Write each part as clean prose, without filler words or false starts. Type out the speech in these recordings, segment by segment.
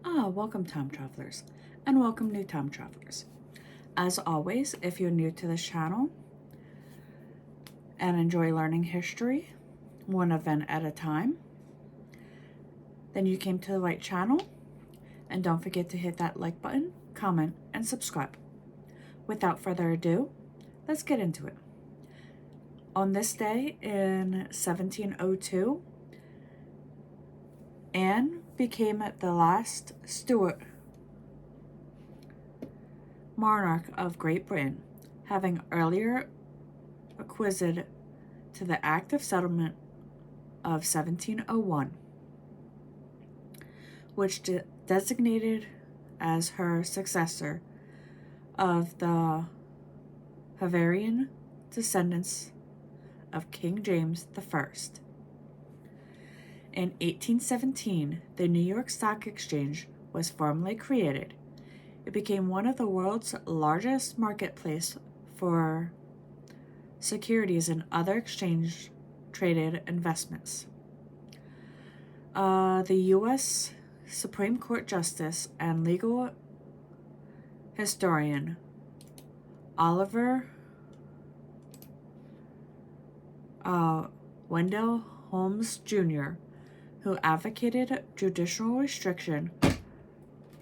Welcome time travelers, and welcome new time travelers. As always, if you're new to this channel and enjoy learning history, one event at a time, then you came to the right channel, and don't forget to hit that like button, comment, and subscribe. Without further ado, let's get into it. On this day in 1702, Anne became the last Stuart monarch of Great Britain, having earlier acquiesced to the Act of Settlement of 1701, which designated as her successor of the Hanoverian descendants of King James I. In 1817, the New York Stock Exchange was formally created. It became one of the world's largest marketplace for securities and other exchange-traded investments. The U.S. Supreme Court Justice and legal historian Oliver Wendell Holmes Jr., who advocated judicial restriction,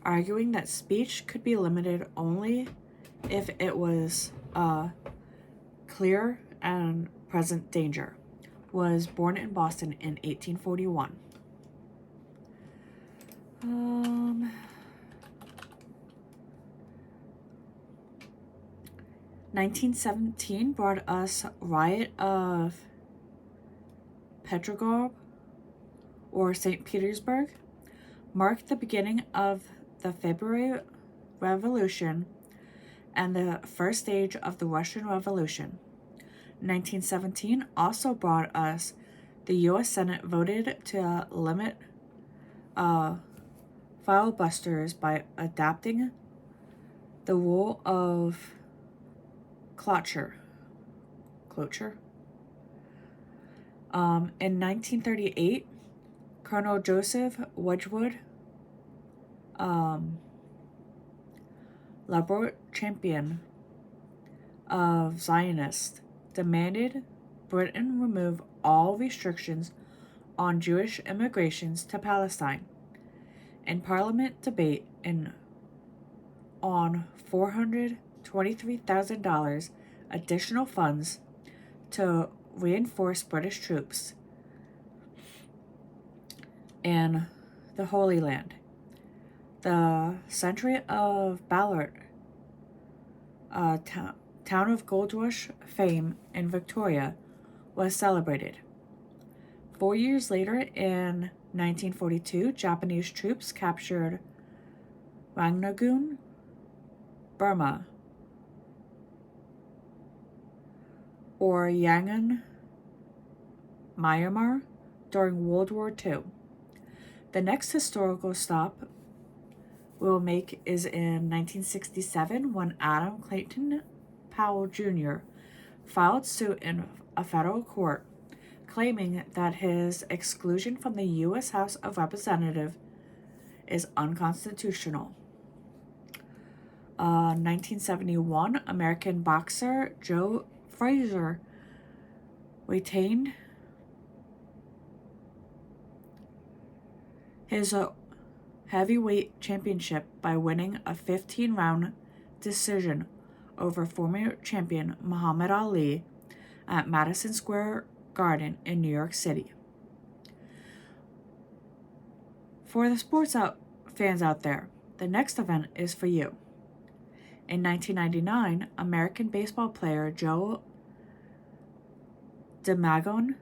arguing that speech could be limited only if it was a clear and present danger, was born in Boston in 1841. 1917 brought us riot of Petrograd or St. Petersburg, marked the beginning of the February Revolution and the first stage of the Russian Revolution. 1917 also brought us the U.S. Senate voted to limit filibusters by adopting the rule of cloture. In 1938, Colonel Joseph Wedgwood, liberal champion of Zionists, demanded Britain remove all restrictions on Jewish immigrations to Palestine. In Parliament debate on $423,000 additional funds to reinforce British troops in the Holy Land. The century of Ballarat, town of gold rush fame in Victoria, was celebrated. 4 years later, in 1942, Japanese troops captured Rangoon, Burma, or Yangon, Myanmar, during World War II. The next historical stop we'll make is in 1967, when Adam Clayton Powell Jr. filed suit in a federal court, claiming that his exclusion from the U.S. House of Representatives is unconstitutional. 1971, American boxer Joe Frazier retained his heavyweight championship by winning a 15-round decision over former champion Muhammad Ali at Madison Square Garden in New York City. For the sports fans out there, the next event is for you. In 1999, American baseball player Joe DiMaggio,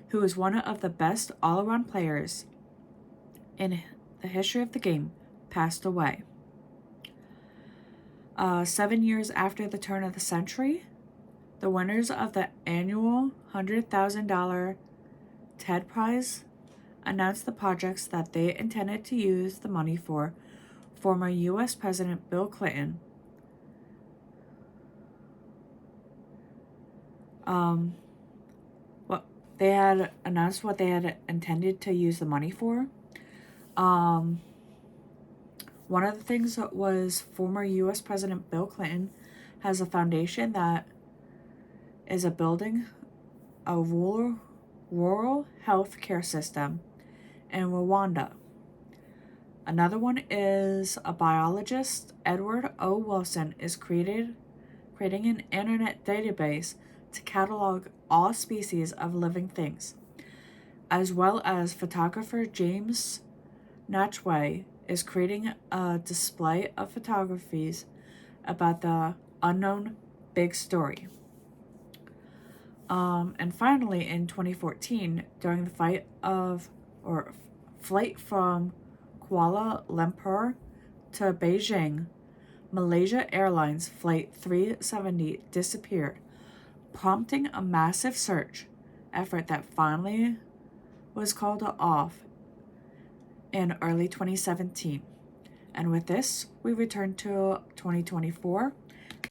who is one of the best all-around players in the history of the game, passed away. 7 years after the turn of the century, the winners of the annual $100,000 TED Prize announced the projects that they intended to use the money for. Former U.S. President Bill Clinton they had announced what they had intended to use the money for. One of the things was former U.S. President Bill Clinton has a foundation that is a building a rural health care system in Rwanda. Another one is a biologist, Edward O. Wilson, is creating an internet database to catalog all species of living things, as well as photographer James Natchway is creating a display of photographies about the unknown big story. And finally, in 2014, during the flight from Kuala Lumpur to Beijing, Malaysia Airlines Flight 370 disappeared, prompting a massive search effort that finally was called off in early 2017. And with this, we return to 2024